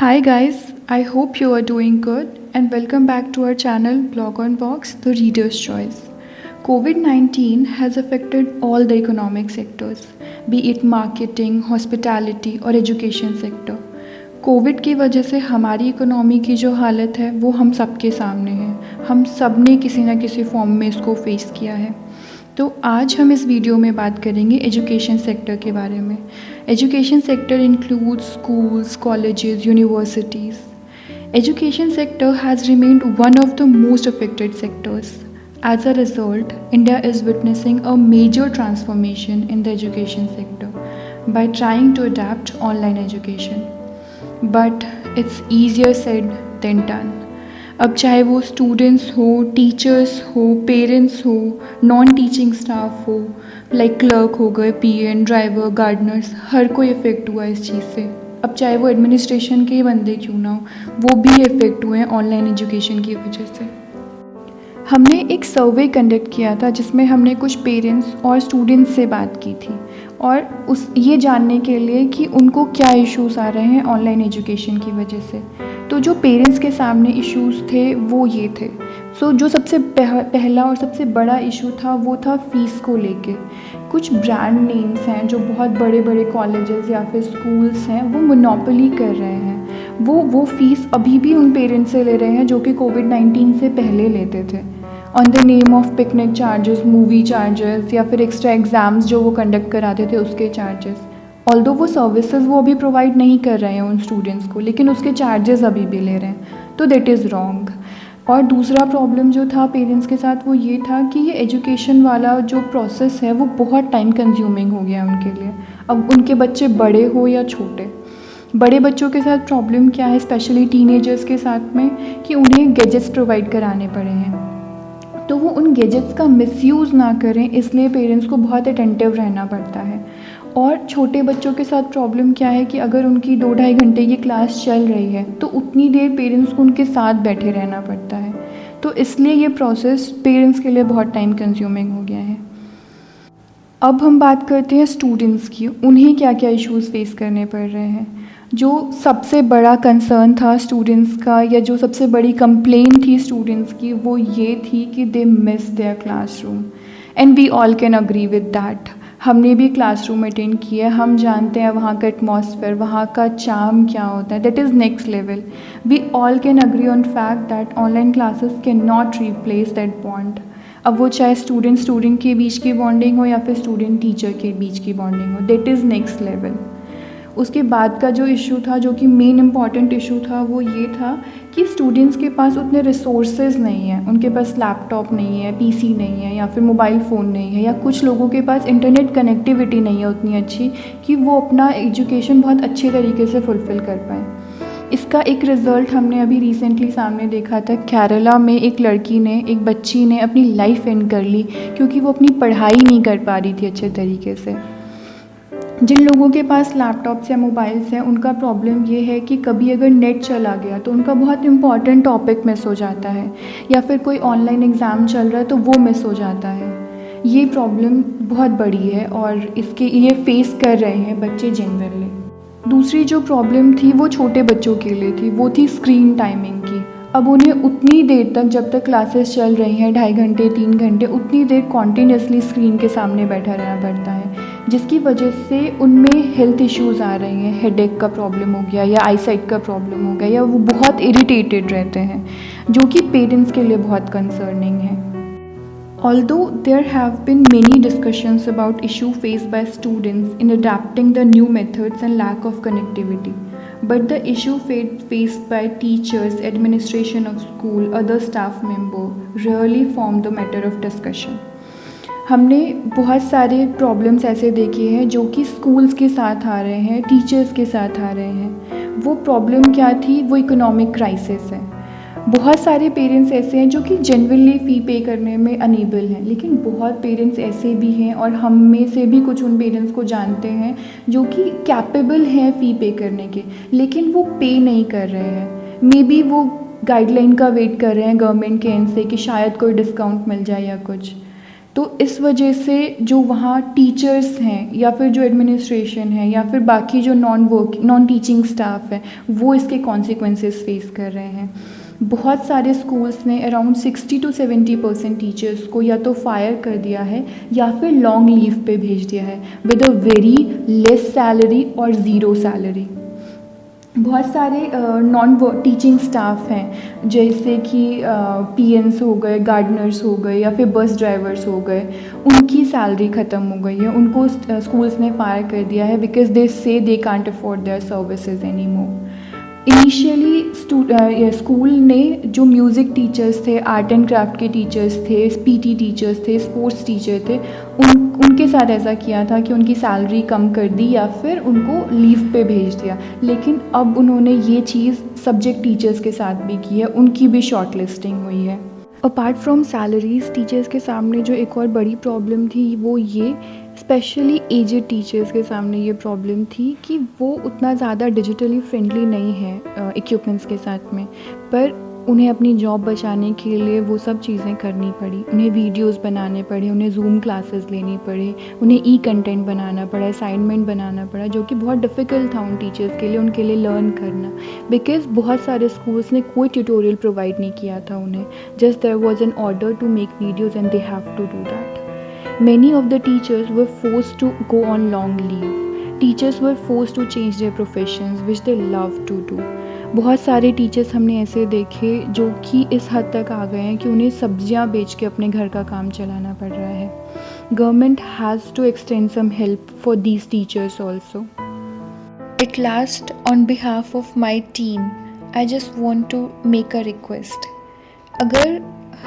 Hi guys, I hope you are doing good and welcome back to our channel Blog on Vox, The Reader's Choice. COVID-19 has affected all the economic sectors, be it marketing, hospitality और education sector. Covid की वजह से हमारी economy की जो हालत है वो हम सबके सामने है। हम सब ने किसी ना किसी फॉर्म में इसको फेस किया है। तो आज हम इस वीडियो में बात करेंगे एजुकेशन सेक्टर के बारे में। Education sector includes schools, colleges, universities. Education sector has remained one of the most affected sectors. As a result, India is witnessing a major transformation in the education sector by trying to adapt online education. But it's easier said than done. अब चाहे वो students हो, teachers हो, parents हो, non teaching staff हो, like clerk हो गए, PN, driver, Gardner's, हर कोई इफ़ेक्ट हुआ इस चीज़ से. अब चाहे वो एडमिनिस्ट्रेशन के बंदे क्यों ना हो, वो भी इफ़ेक्ट हुए हैं ऑनलाइन एजुकेशन की वजह से. हमने एक सर्वे कंडक्ट किया था जिसमें हमने कुछ पेरेंट्स और स्टूडेंट्स से बात की थी और ये जानने के लिए कि उनको क्या इश्यूज़ आ रहे हैं ऑनलाइन एजुकेशन की वजह से. तो जो पेरेंट्स के सामने इश्यूज़ थे वो ये थे. जो सबसे पहला और सबसे बड़ा इशू था वो था फ़ीस को लेके. कुछ ब्रांड नेम्स हैं जो बहुत बड़े बड़े कॉलेजेस या फिर स्कूल्स हैं वो मोनोपोली कर रहे हैं. वो फ़ीस अभी भी उन पेरेंट्स से ले रहे हैं जो कि कोविड-19 से पहले लेते थे, on the name of picnic charges, movie charges या फिर एक्स्ट्रा एग्ज़ाम्स जो वो कंडक्ट कराते थे उसके चार्जेस. ऑल्दो वो सर्विसेज वो अभी प्रोवाइड नहीं कर रहे हैं उन स्टूडेंट्स को, लेकिन उसके चार्जेस अभी भी ले रहे हैं. तो दैट इज़ रॉन्ग. और दूसरा प्रॉब्लम जो था पेरेंट्स के साथ वो ये था कि ये एजुकेशन वाला जो प्रोसेस है वो बहुत टाइम कंज्यूमिंग हो गया उनके लिए. अब उनके बच्चे बड़े हो या छोटे, बड़े बच्चों के साथ प्रॉब्लम क्या है, स्पेशली टीनेजर्स के साथ में, कि उन्हें गैजेट्स प्रोवाइड कराने पड़े हैं. तो वो उन गैजेट्स का मिसयूज़ ना करें इसलिए पेरेंट्स को बहुत अटेंटिव रहना पड़ता है. और छोटे बच्चों के साथ प्रॉब्लम क्या है कि अगर उनकी 2-2.5 घंटे की क्लास चल रही है तो उतनी देर पेरेंट्स को उनके साथ बैठे रहना पड़ता है. तो इसलिए ये प्रोसेस पेरेंट्स के लिए बहुत टाइम कंज्यूमिंग हो गया है. अब हम बात करते हैं स्टूडेंट्स की. उन्हें क्या क्या इश्यूज़ फेस करने पड़ रहे हैं. जो सबसे बड़ा कंसर्न था स्टूडेंट्स का या जो सबसे बड़ी कंप्लेन थी स्टूडेंट्स की वो ये थी कि they miss their classroom. And we all can agree with that. हमने भी क्लासरूम अटेंड किया है, हम जानते हैं वहाँ का एटमॉस्फेयर, वहाँ का चार्म क्या होता है. That is next level. We all can agree on fact that online classes can not replace that bond. अब वो चाहे स्टूडेंट के बीच की बॉन्डिंग हो या फिर स्टूडेंट टीचर के बीच की बॉन्डिंग हो, दैट इज़ नेक्स्ट लेवल. उसके बाद का जो इशू था, जो कि मेन इम्पॉर्टेंट इशू था, वो ये था कि स्टूडेंट्स के पास उतने रिसोर्सेज नहीं हैं. उनके पास लैपटॉप नहीं है, पीसी नहीं है या फिर मोबाइल फ़ोन नहीं है, या कुछ लोगों के पास इंटरनेट कनेक्टिविटी नहीं है उतनी अच्छी कि वो अपना एजुकेशन बहुत अच्छे तरीके से फुलफ़िल कर पाएँ. इसका एक रिज़ल्ट हमने अभी रिसेंटली सामने देखा था. केरला में एक बच्ची ने अपनी लाइफ एंड कर ली क्योंकि वो अपनी पढ़ाई नहीं कर पा रही थी अच्छे तरीके से. जिन लोगों के पास लैपटॉप्स या मोबाइल्स हैं उनका प्रॉब्लम ये है कि कभी अगर नेट चला गया तो उनका बहुत इंपॉर्टेंट टॉपिक मिस हो जाता है, या फिर कोई ऑनलाइन एग्ज़ाम चल रहा है तो वो मिस हो जाता है. ये प्रॉब्लम बहुत बड़ी है और ये फेस कर रहे हैं बच्चे जनरली. दूसरी जो प्रॉब्लम थी वो छोटे बच्चों के लिए थी, वो थी स्क्रीन टाइमिंग की. अब उन्हें उतनी देर तक, जब तक क्लासेस चल रही हैं 2.5 घंटे 3 घंटे, उतनी देर कॉन्टीन्यूसली स्क्रीन के सामने बैठा रहना पड़ता है, जिसकी वजह से उनमें हेल्थ इश्यूज़ आ रही हैं. हेडेक का प्रॉब्लम हो गया या आईसाइट का प्रॉब्लम हो गया, या वो बहुत इरिटेटेड रहते हैं, जो कि पेरेंट्स के लिए बहुत कंसर्निंग है. Although there have been many discussions about issue faced by students in adapting the new methods and lack of connectivity, but the issue faced by teachers, administration of school, other staff member rarely form the matter of discussion. हमने बहुत सारे problems ऐसे देखे हैं जो कि schools के साथ आ रहे हैं, टीचर्स के साथ आ रहे हैं. वो प्रॉब्लम क्या थी, वो इकोनॉमिक क्राइसिस है. बहुत सारे पेरेंट्स ऐसे हैं जो कि जेन्युइनली फ़ी पे करने में अनेबल हैं, लेकिन बहुत पेरेंट्स ऐसे भी हैं और हम में से भी कुछ उन पेरेंट्स को जानते हैं जो कि कैपेबल हैं फ़ी पे करने के, लेकिन वो पे नहीं कर रहे हैं. मे बी वो गाइडलाइन का वेट कर रहे हैं गवर्नमेंट के एंड से कि शायद कोई डिस्काउंट मिल जाए या कुछ. तो इस वजह से जो वहाँ टीचर्स हैं या फिर जो एडमिनिस्ट्रेशन है या फिर बाकी जो नॉन टीचिंग स्टाफ है, वो इसके कॉन्सिक्वेंसेस फेस कर रहे हैं। बहुत सारे स्कूल्स ने अराउंड 60-70% टीचर्स को या तो फायर कर दिया है या फिर लॉन्ग लीव पे भेज दिया है with a very less salary और ज़ीरो सैलरी। बहुत सारे नॉन टीचिंग स्टाफ हैं, जैसे कि पीएन्स हो गए, गार्डनर्स हो गए या फिर बस ड्राइवर्स हो गए, उनकी सैलरी ख़त्म हो गई है। उनको स्कूल्स ने फायर कर दिया है बिकॉज दे से they can't afford their services any more. Initially school ने जो म्यूज़िक टीचर्स थे, आर्ट एंड क्राफ्ट के टीचर्स थे, पीटी टीचर्स थे, स्पोर्ट्स टीचर थे, उनके साथ ऐसा किया था कि उनकी सैलरी कम कर दी या फिर उनको लीव पे भेज दिया। लेकिन अब उन्होंने ये चीज़ सब्जेक्ट टीचर्स के साथ भी की है, उनकी भी शॉर्ट लिस्टिंग हुई है। अपार्ट फ्रॉम सैलरीज, टीचर्स के सामने जो एक और बड़ी प्रॉब्लम थी वो ये, स्पेशली एजेड टीचर्स के सामने ये प्रॉब्लम थी कि वो उतना ज़्यादा डिजिटली फ्रेंडली नहीं है इक्विपमेंट्स के साथ में, पर उन्हें अपनी जॉब बचाने के लिए वो सब चीज़ें करनी पड़ी। उन्हें वीडियोस बनाने पड़े, उन्हें जूम क्लासेस लेनी पड़ी, उन्हें ई कंटेंट बनाना पड़ा, असाइनमेंट बनाना पड़ा, जो कि बहुत डिफ़िकल्ट था उन टीचर्स के लिए, उनके लिए लर्न करना, बिकॉज़ बहुत सारे स्कूल्स ने कोई ट्यूटोरियल प्रोवाइड नहीं किया था उन्हें। Just there was an order to make videos and they have to do that. Many of the teachers were forced to go on long leave. Teachers were forced to change their professions, which they love to do. बहुत सारे teachers हमने ऐसे देखे जो कि इस हद तक आ गए हैं कि उन्हें सब्जियां बेच के अपने घर का काम चलाना पड़ रहा है। Government has to extend some help for these teachers also. At last, on behalf of my team, I just want to make a request. अगर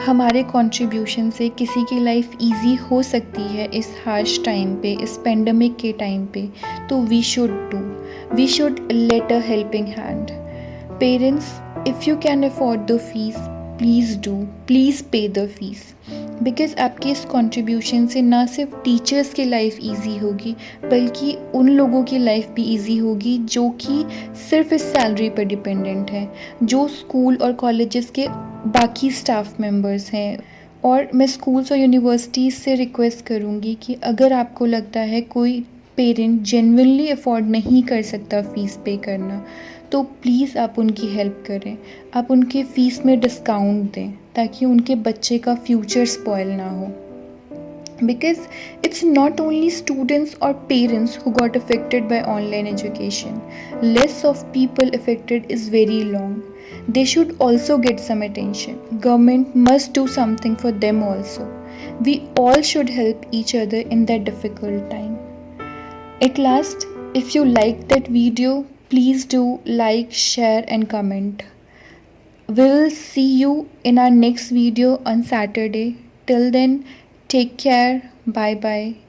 हमारे कंट्रीब्यूशन से किसी की लाइफ इजी हो सकती है इस हार्श टाइम पे, इस पेंडेमिक के टाइम पे, तो we should let a helping hand. Parents, if you can afford the fees, please pay the fees, because आपके इस कंट्रीब्यूशन से ना सिर्फ टीचर्स की लाइफ इजी होगी, बल्कि उन लोगों की लाइफ भी इजी होगी जो कि सिर्फ इस सैलरी पर डिपेंडेंट हैं, जो स्कूल और कॉलेजेस के बाकी स्टाफ मेंबर्स हैं। और मैं स्कूल्स और यूनिवर्सिटीज़ से रिक्वेस्ट करूँगी कि अगर आपको लगता है कोई पेरेंट जेन्युइनली अफोर्ड नहीं कर सकता फ़ीस पे करना, तो प्लीज़ आप उनकी हेल्प करें, आप उनके फ़ीस में डिस्काउंट दें ताकि उनके बच्चे का फ्यूचर स्पॉइल ना हो। Because it's not only students or parents who got affected by online education. List of people affected is very long. They should also get some attention. Government must do something for them also. We all should help each other in that difficult time. At last, if you liked that video, please do like, share and comment. We'll see you in our next video on Saturday. Till then, take care. Bye bye.